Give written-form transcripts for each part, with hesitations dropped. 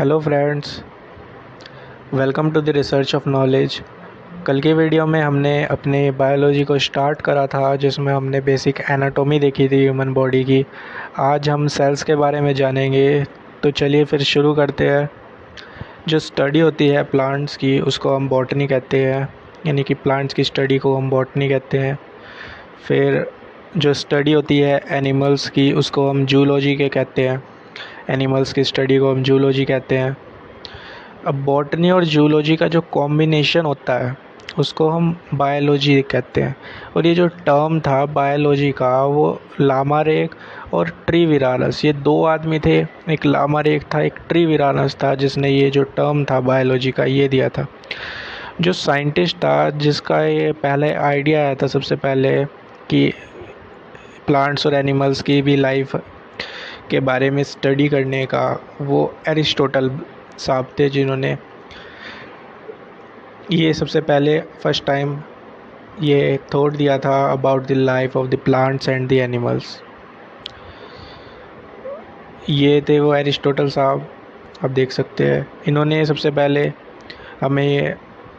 Hello friends, welcome to the research of knowledge. कल की video में हमने अपने बायोलॉजी को स्टार्ट करा था, जिसमें हमने बेसिक एनाटॉमी देखी थी ह्यूमन बॉडी की। आज हम सेल्स के बारे में जानेंगे, तो चलिए फिर शुरू करते हैं। जो स्टडी होती है प्लांट्स की, उसको हम बॉटनी कहते हैं, यानी कि प्लांट्स की स्टडी को हम बॉटनी कहते हैं। फिर जो स्टडी होती है एनिमल्स की, उसको हम जूलॉजी के कहते हैं। एनिमल्स की स्टडी को हम जूलॉजी कहते हैं। अब बॉटनी और जूलॉजी का जो कॉम्बिनेशन होता है, उसको हम बायोलॉजी कहते हैं। और ये जो टर्म था बायोलॉजी का, वो लामारेक और ट्रीविरानस, ये दो आदमी थे। एक लामारेक था, एक ट्रीविरानस था, जिसने ये जो टर्म था बायोलॉजी का ये दिया था। जो साइंटिस्ट था जिसका ये पहले आइडिया आया था सबसे पहले कि प्लांट्स और एनिमल्स की भी लाइफ के बारे में स्टडी करने का, वो एरिस्टोटल साहब थे, जिन्होंने ये सबसे पहले फर्स्ट टाइम ये थॉट दिया था about the life of the plants and the animals. ये थे वो एरिस्टोटल साहब, आप देख सकते हैं। इन्होंने सबसे पहले हमें ये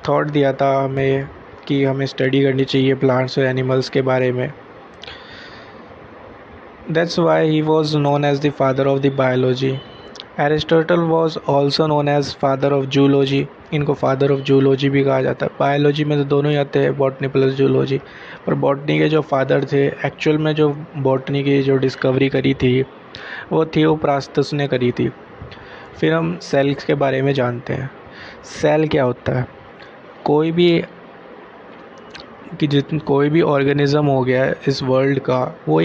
थॉट दिया था हमें कि हमें स्टडी करनी चाहिए प्लांट्स और एनिमल्स के बारे में। That's why he was known as the father of the biology. Aristotle was also known as father of zoology. इनको फादर ऑफ जूलॉजी भी कहा जाता है। बायोलॉजी में तो दोनों ही आते हैं, बॉटनी प्लस जूलॉजी। पर बॉटनी के जो फादर थे, एक्चुअल में जो बॉटनी की जो डिस्कवरी करी थी, वो थियोप्रास्टस ने करी थी। फिर हम सेल्स के बारे में जानते हैं। सेल क्या होता है? कोई भी ऑर्गेनिज्म हो गया है इस वर्ल्ड का, वो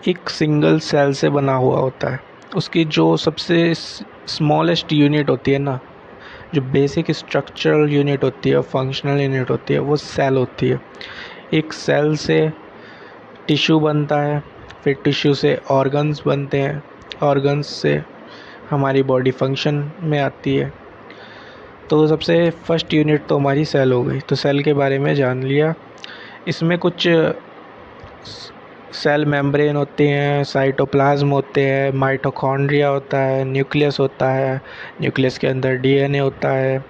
एक सिंगल सेल से बना हुआ होता है। उसकी जो सबसे स्मॉलेस्ट यूनिट होती है ना, जो बेसिक स्ट्रक्चरल यूनिट होती है, फंक्शनल यूनिट होती है, वो सेल होती है। एक सेल से टिश्यू बनता है, फिर टिश्यू से ऑर्गन्स बनते हैं, ऑर्गन्स से हमारी बॉडी फंक्शन में आती है। तो सबसे फर्स्ट यूनिट तो हमारी सेल हो गई। तो सेल के बारे में जान लिया। इसमें कुछ सेल मेम्ब्रेन होते हैं, साइटोप्लाज्म होते हैं, माइटोकॉन्ड्रिया होता है, न्यूक्लियस होता है, न्यूक्लियस के अंदर डीएनए होता है,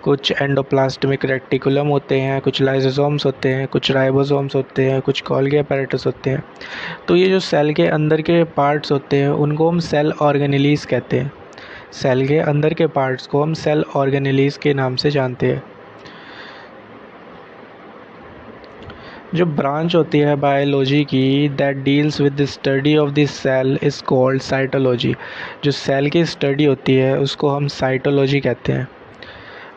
कुछ एंडोप्लाज्मिक रेटिकुलम होते हैं, कुछ लाइसोसोम्स होते हैं, कुछ राइबोसोम्स होते हैं, कुछ गोल्गी apparatus होते हैं। तो ये जो सेल के अंदर के पार्ट्स होते हैं, उनको हम सेल ऑर्गेनेलीज कहते हैं। सेल के अंदर के पार्ट्स को हम सेल ऑर्गेनेलीज के नाम से जानते हैं। जो ब्रांच होती है बायोलॉजी की that deals with the study of the cell is called cytology. जो सेल की स्टडी होती है उसको हम साइटोलॉजी कहते हैं।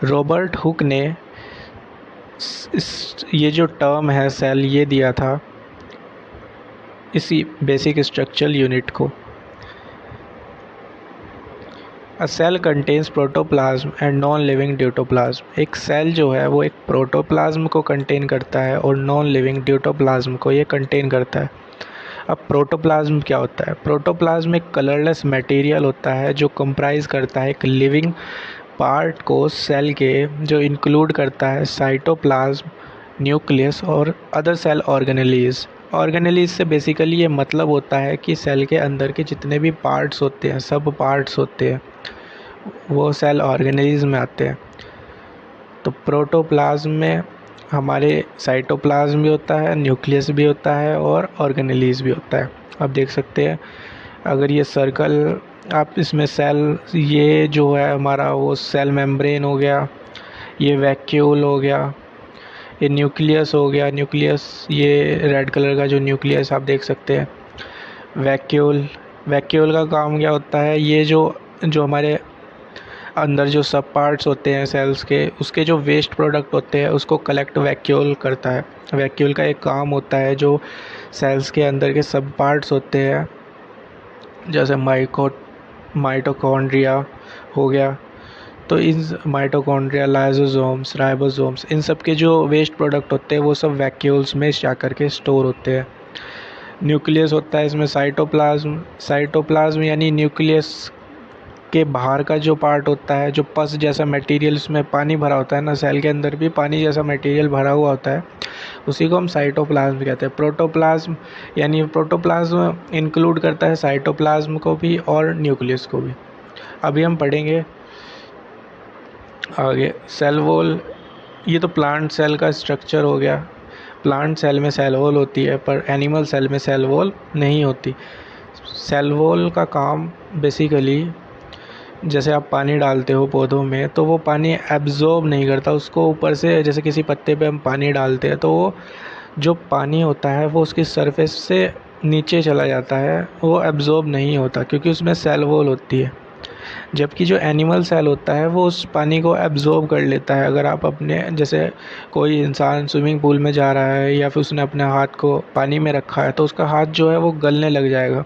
रॉबर्ट हुक ने ये जो टर्म है सेल, ये दिया था इसी बेसिक स्ट्रक्चरल यूनिट को। A cell contains protoplasm and non living deutoplasm. एक सेल जो है वो एक प्रोटोप्लाज्म को कंटेन करता है और नॉन लिविंग ड्यूटोप्लाज्म को ये कंटेन करता है। अब प्रोटोप्लाज्म क्या होता है? प्रोटोप्लाज्म एक कलरलेस मटेरियल होता है जो कंप्राइज करता है एक लिविंग पार्ट को सेल के, जो इंक्लूड करता है साइटोप्लाज्म, न्यूक्लियस और अदर सेल ऑर्गेनेलीज। ऑर्गेनेलीज से बेसिकली ये मतलब होता है कि सेल के अंदर के जितने भी पार्ट्स होते हैं, सब पार्ट्स होते हैं, वो सेल ऑर्गेनेलीज में आते हैं। तो प्रोटोप्लाज्म में हमारे साइटोप्लाज्म भी होता है, न्यूक्लियस भी होता है और ऑर्गेनेलीज भी होता है। आप देख सकते हैं, अगर ये सर्कल, आप इसमें सेल, ये जो है हमारा वो सेल मेम्ब्रेन हो गया, ये वैक्यूल हो गया, ये न्यूक्लियस हो गया। न्यूक्लियस, ये रेड कलर का जो न्यूक्लियस आप देख सकते हैं, वैक्यूल का काम क्या होता है? ये जो हमारे अंदर जो सब पार्ट्स होते हैं सेल्स के, उसके जो वेस्ट प्रोडक्ट होते हैं उसको कलेक्ट वैक्यूल करता है। वैक्यूल का एक काम होता है, जो सेल्स के अंदर के सब पार्ट्स होते हैं, जैसे माइटोकॉन्ड्रिया हो गया, तो इन माइटोकॉन्ड्रिया, लाइसोसोम्स, राइबोसोम्स, इन सब के जो वेस्ट प्रोडक्ट होते हैं वो सब वैक्यूल्स में जा कर के स्टोर होते हैं। न्यूक्लियस होता है इसमें साइटोप्लाज्म यानी न्यूक्लियस के बाहर का जो पार्ट होता है, जो पस जैसा मटेरियल, उसमें पानी भरा होता है ना, सेल के अंदर भी पानी जैसा मटेरियल भरा हुआ होता है, उसी को हम साइटोप्लाज्म कहते हैं। प्रोटोप्लाज्म यानी प्रोटोप्लाज्म इंक्लूड करता है साइटोप्लाज्म को भी और न्यूक्लियस को भी। अभी हम पढ़ेंगे आगे सेल वॉल। ये तो प्लांट सेल का स्ट्रक्चर हो गया। प्लांट सेल में सेल वॉल होती है पर एनिमल सेल में सेल वॉल नहीं होती। सेल वॉल का काम बेसिकली, जैसे आप पानी डालते हो पौधों में तो वो पानी एब्जॉर्ब नहीं करता उसको ऊपर से। जैसे किसी पत्ते पे हम पानी डालते हैं तो वो जो पानी होता है वो उसकी सरफेस से नीचे चला जाता है, वो एब्जॉर्ब नहीं होता क्योंकि उसमें सेल वॉल होती है। जबकि जो एनिमल सेल होता है वो उस पानी को एब्जॉर्ब कर लेता है। अगर आप अपने, जैसे कोई इंसान स्विमिंग पूल में जा रहा है या फिर उसने अपने हाथ को पानी में रखा है तो उसका हाथ जो है वो गलने लग जाएगा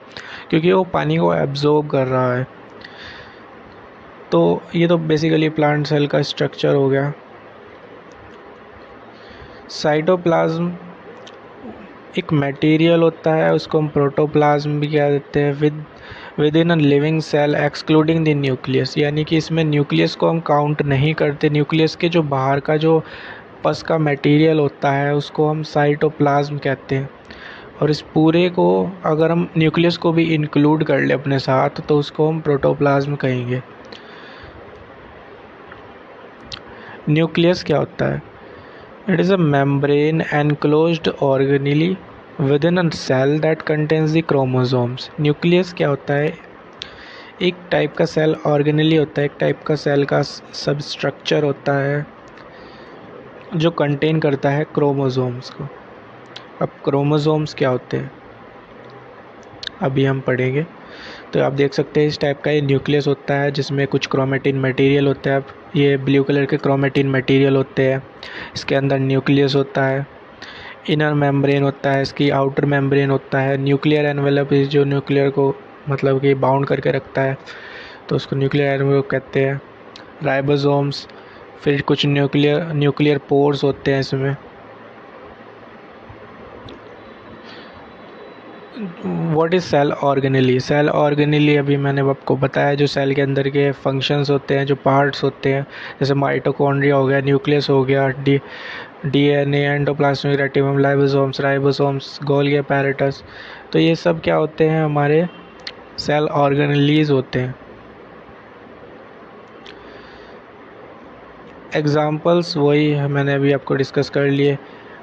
क्योंकि वो पानी को एब्जॉर्ब कर रहा है। तो ये तो बेसिकली प्लांट सेल का स्ट्रक्चर हो गया। साइटोप्लाज्म एक मटेरियल होता है, उसको हम प्रोटोप्लाज्म भी कह देते हैं, within a living cell excluding the nucleus. यानी कि इसमें न्यूक्लियस को हम काउंट नहीं करते। न्यूक्लियस के जो बाहर का जो पस का मटेरियल होता है उसको हम साइटोप्लाज्म कहते हैं। और इस पूरे को अगर हम न्यूक्लियस को भी इंक्लूड कर ले अपने साथ तो उसको हम प्रोटोप्लाज्म कहेंगे। न्यूक्लियस क्या होता है? It is a membrane enclosed organelle within a cell that contains the chromosomes. Nucleus क्या होता है? एक टाइप का सेल ऑर्गेनेली होता है, एक टाइप का सेल का सब स्ट्रक्चर होता है जो कंटेन करता है क्रोमोसोम्स को। अब क्रोमोसोम्स क्या होते हैं अभी हम पढ़ेंगे। तो आप देख सकते हैं इस टाइप का ये न्यूक्लियस होता है जिसमें कुछ क्रोमेटिन मटेरियल होता है। ये ब्लू कलर के क्रोमेटिन मटेरियल होते हैं। इसके अंदर न्यूक्लियस होता है, इनर मेम्ब्रेन होता है, इसकी आउटर मेम्ब्रेन होता है, न्यूक्लियर एनवेलप इस जो न्यूक्लियर को मतलब कि बाउंड करके रखता है तो उसको न्यूक्लियर एनवेलप कहते हैं। राइबोसोम्स, फिर कुछ न्यूक्लियर पोर्स होते हैं इसमें। What is cell organelle? Cell organelle अभी मैंने आपको बताया, जो सेल के अंदर के फंक्शंस होते हैं, जो पार्ट्स होते हैं, जैसे माइटोकॉन्ड्रिया हो गया, न्यूक्लियस हो गया, DNA, endoplasmic reticulum, ribosomes, Golgi apparatus। तो ये सब क्या होते हैं? हमारे सेल ऑर्गेनेलीज होते हैं। एग्जाम्पल्स वही मैंने अभी आपको डिस्कस कर लिए।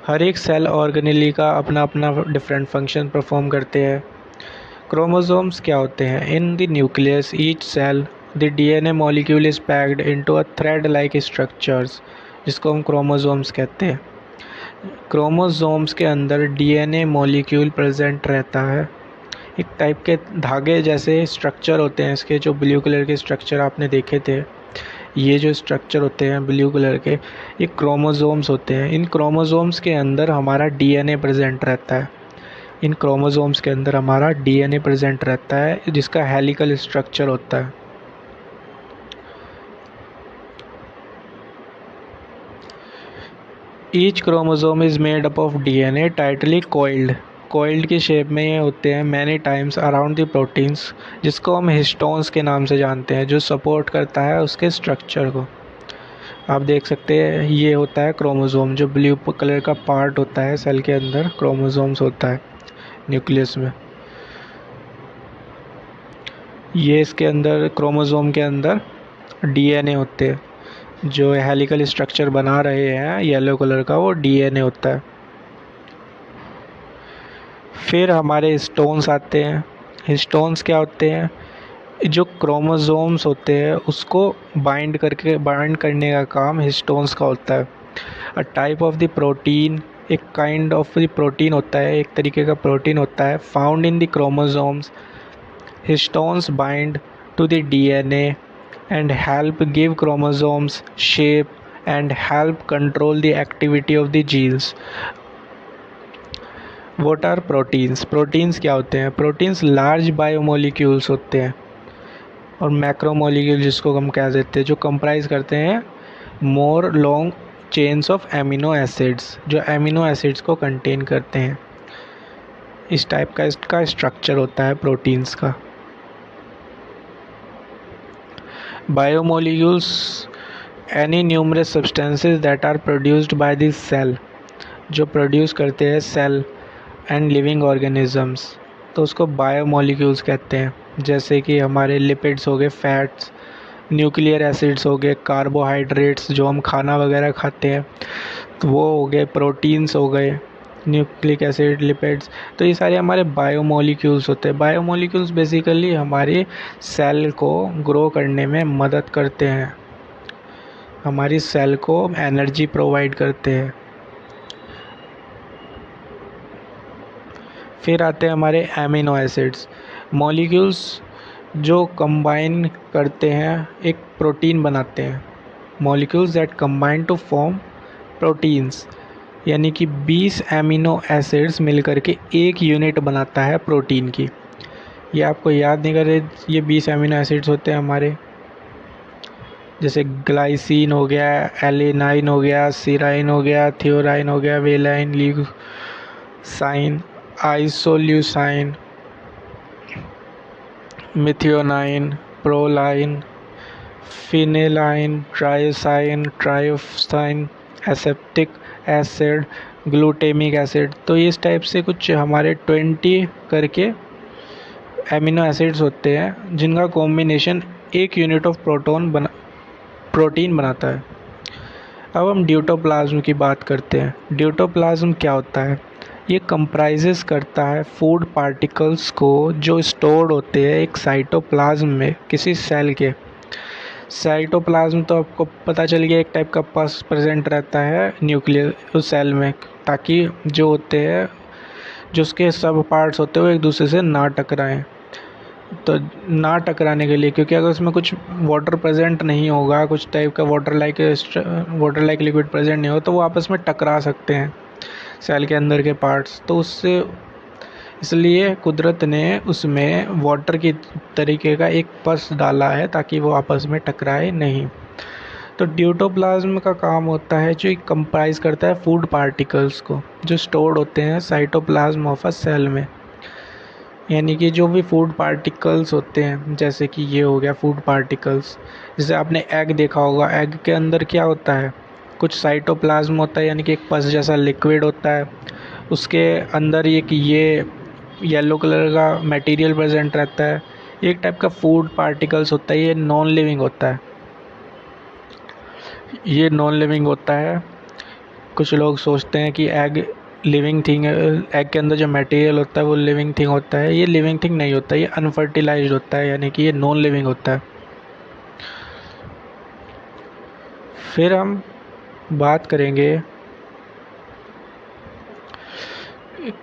हर एक सेल ऑर्गेनेली का अपना अपना डिफरेंट फंक्शन परफॉर्म करते हैं। क्रोमोसोम्स क्या होते हैं? In the nucleus each cell the DNA molecule is packed into a thread like structures, जिसको हम क्रोमोसोम्स कहते हैं। क्रोमोसोम्स के अंदर डीएनए मॉलिक्यूल प्रेजेंट रहता है। एक टाइप के धागे जैसे स्ट्रक्चर होते हैं इसके, जो ब्लू कलर के स्ट्रक्चर आपने देखे थे। ये जो स्ट्रक्चर होते हैं ब्लू कलर के, ये क्रोमोसोम्स होते हैं। इन क्रोमोसोम्स के अंदर हमारा डीएनए प्रेजेंट रहता है। इन क्रोमोसोम्स के अंदर हमारा डीएनए प्रेजेंट रहता है जिसका हेलिकल स्ट्रक्चर होता है। Each chromosome is made up of DNA tightly coiled की शेप में ये होते हैं many times around the proteins, जिसको हम हिस्टोन्स के नाम से जानते हैं, जो सपोर्ट करता है उसके स्ट्रक्चर को। आप देख सकते हैं ये होता है क्रोमोसोम, जो ब्लू कलर का पार्ट होता है सेल के अंदर क्रोमोसोम्स होता है न्यूक्लियस में। ये इसके अंदर क्रोमोसोम के अंदर डीएनए होते हैं, जो हेलिकल स्ट्रक्चर बना रहे हैं येलो कलर का, वो डीएनए होता है। फिर हमारे हिस्टोन्स आते हैं। हिस्टोन्स क्या होते हैं? जो क्रोमोसोम्स होते हैं उसको बाइंड करने का काम हिस्टोन्स का होता है। A type of the protein, एक काइंड ऑफ द प्रोटीन होता है, एक तरीके का प्रोटीन होता है, found in the chromosomes. Histones bind to the DNA and help give chromosomes shape and help control the activity of the genes. What are proteins? Proteins क्या होते हैं? Proteins large biomolecules होते हैं और मैक्रोमोलिक्यूल जिसको हम कह देते हैं, जो कंप्राइज करते हैं more long chains of amino acids, जो एमिनो एसिड्स को कंटेन करते हैं। इस टाइप का इसका स्ट्रक्चर होता है प्रोटीन्स का। Biomolecules, any numerous substances that are produced by the cell, जो प्रोड्यूस करते हैं सेल एंड लिविंग ऑर्गेनिजम्स, तो उसको बायोमोलिक्यूल्स कहते हैं। जैसे कि हमारे लिपिड्स हो गए, फैट्स, न्यूक्लियर एसिड्स हो गए, कार्बोहाइड्रेट्स जो हम खाना वगैरह खाते हैं तो वो हो गए, प्रोटीन्स हो गए, न्यूक्लिक एसिड, लिपिड्स। तो ये सारे हमारे बायोमोलिक्यूल्स होते हैं। बायोमोलिक्यूल्स बेसिकली हमारे सेल को ग्रो करने में मदद करते हैं, हमारी सेल को एनर्जी प्रोवाइड करते हैं। फिर आते हैं हमारे एमिनो एसिड्स, मॉलिक्यूल्स जो कंबाइन करते हैं एक प्रोटीन बनाते हैं। Molecules that combine to form proteins, यानी कि 20 एमिनो एसिड्स मिलकर के एक यूनिट बनाता है प्रोटीन की। ये आपको याद नहीं कर रहे, ये 20 एमिनो एसिड्स होते हैं हमारे, जैसे ग्लाइसिन हो गया, एलेनाइन हो गया, सीराइन हो गया, थियोराइन हो गया, valine, leucine, isoleucine, methionine, proline, phenylalanine, tyrosine, tyrosine, aspartic acid, glutamic acid. तो इस टाइप से कुछ हमारे 20 करके एमिनो एसिड्स होते हैं जिनका कॉम्बिनेशन एक यूनिट ऑफ प्रोटीन बनाता है। अब हम ड्यूटोप्लाज्म की बात करते हैं। ड्यूटोप्लाज्म क्या होता है? ये कंप्राइजेस करता है फूड पार्टिकल्स को जो स्टोर्ड होते हैं एक साइटोप्लाज्म में किसी सेल के। साइटोप्लाज्म तो आपको पता चल गया, एक टाइप का पस प्रेजेंट रहता है न्यूक्लियर उस सेल में, ताकि जो होते हैं, जो उसके सब पार्ट्स होते हैं वो एक दूसरे से ना टकराएं। तो ना टकराने के लिए, क्योंकि अगर उसमें कुछ वाटर प्रेजेंट नहीं होगा, कुछ टाइप का वाटर लाइक लिक्विड प्रेजेंट नहीं हो, तो वो आपस में टकरा सकते हैं सेल के अंदर के पार्ट्स। तो उससे इसलिए कुदरत ने उसमें वाटर की तरीके का एक पस डाला है ताकि वो आपस में टकराए नहीं। तो ड्यूटोप्लाज्म का काम होता है जो कंप्राइज करता है फूड पार्टिकल्स को जो स्टोर्ड होते हैं साइटोप्लाज्म ऑफ अ सेल में। यानी कि जो भी फूड पार्टिकल्स होते हैं, जैसे कि ये हो गया फूड पार्टिकल्स, जैसे आपने एग देखा होगा, एग के अंदर क्या होता है, कुछ साइटोप्लाज्म होता है, यानी कि एक पस जैसा लिक्विड होता है, उसके अंदर एक ये येलो कलर का मटेरियल प्रेजेंट रहता है, एक टाइप का फूड पार्टिकल्स होता है। ये नॉन लिविंग होता है, ये नॉन लिविंग होता है। कुछ लोग सोचते हैं कि एग लिविंग थिंग है, एग के अंदर जो मटेरियल होता है वो लिविंग थिंग होता है। ये लिविंग थिंग नहीं होता, ये अनफर्टिलाइज्ड होता है, यानी कि ये नॉन लिविंग होता है। फिर हम बात करेंगे,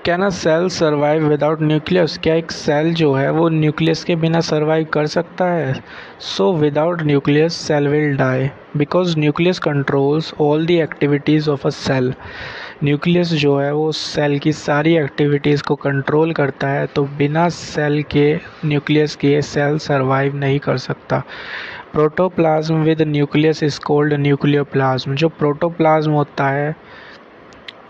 can a cell survive without nucleus? क्या एक सेल जो है वो न्यूक्लियस के बिना सर्वाइव कर सकता है? So without nucleus cell will die because nucleus controls all the activities of a cell. Nucleus जो है वो सेल की सारी एक्टिविटीज़ को कंट्रोल करता है, तो बिना सेल के, न्यूक्लियस के, सेल सर्वाइव नहीं कर सकता। Protoplasm with nucleus is called nucleoplasm. जो प्रोटोप्लाज्म होता है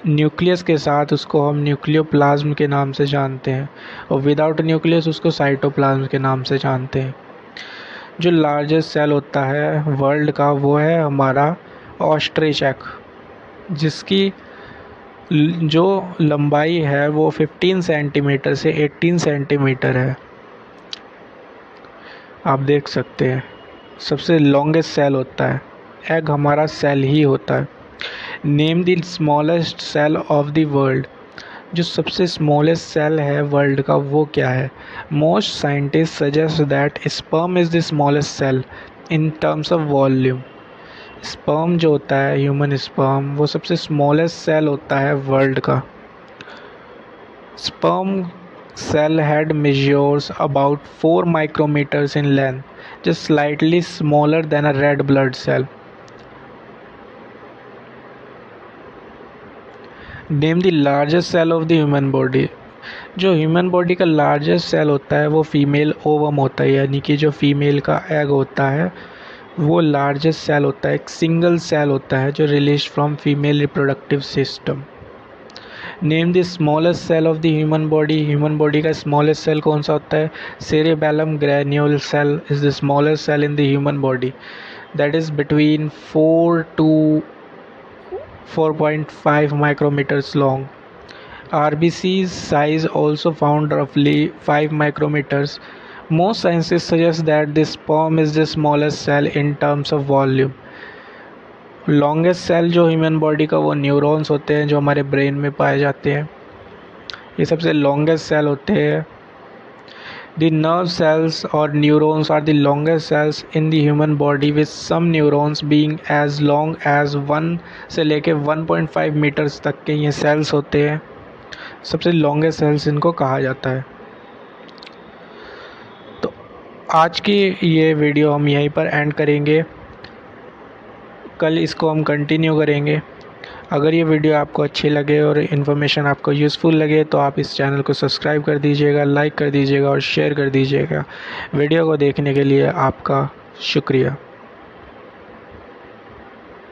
न्यूक्लियस के साथ, उसको हम न्यूक्लियोप्लाज्म के नाम से जानते हैं, और विदाउट न्यूक्लियस उसको साइटोप्लाज्म के नाम से जानते हैं। जो लार्जेस्ट सेल होता है वर्ल्ड का वो है हमारा ऑस्ट्रिच एग, जिसकी जो लंबाई है वो 15 सेंटीमीटर से 18 सेंटीमीटर है। आप देख सकते हैं सबसे लॉन्गेस्ट सेल होता है, एग हमारा सेल ही होता है। Name the smallest cell of the world. जो सबसे स्मॉलेस्ट सेल है वर्ल्ड का वो क्या है? Most scientist suggest that sperm is the smallest cell in terms of volume. Sperm जो होता है, ह्यूमन स्पर्म, वो सबसे स्मॉलेस्ट सेल होता है वर्ल्ड का। Sperm cell head measures about 4 micrometers in length, just slightly smaller than a red blood cell. Name the largest cell of the human body. जो human body का largest cell होता है वो female ovum होता है, यानी कि जो फीमेल का एग होता है वो लार्जेस्ट सेल होता है, एक सिंगल सेल होता है जो release from female reproductive system. Name the smallest cell of the human body. Human body का स्मॉलेस्ट सेल कौन सा होता है? Cerebellum granule cell is the smallest cell in the human body, that is between 4 to 4.5 micrometers long. RBC's size also found roughly 5 micrometers, Most scientists suggest that the sperm is the smallest cell in terms of volume. Longest cell जो human body का वो neurons होते हैं जो हमारे brain में पाए जाते हैं, ये सबसे लॉन्गेस्ट सेल होते हैं। The nerve cells or neurons are the longest cells in the human body with some neurons being as long as 1 से लेके 1.5 मीटर्स तक के ये सेल्स होते हैं। सबसे लॉन्गेस्ट सेल्स इनको कहा जाता है। तो आज की ये वीडियो हम यहीं पर एंड करेंगे, कल इसको हम कंटिन्यू करेंगे। अगर ये वीडियो आपको अच्छी लगे और इन्फॉर्मेशन आपको यूज़फुल लगे तो आप इस चैनल को सब्सक्राइब कर दीजिएगा, लाइक कर दीजिएगा और शेयर कर दीजिएगा। वीडियो को देखने के लिए आपका शुक्रिया।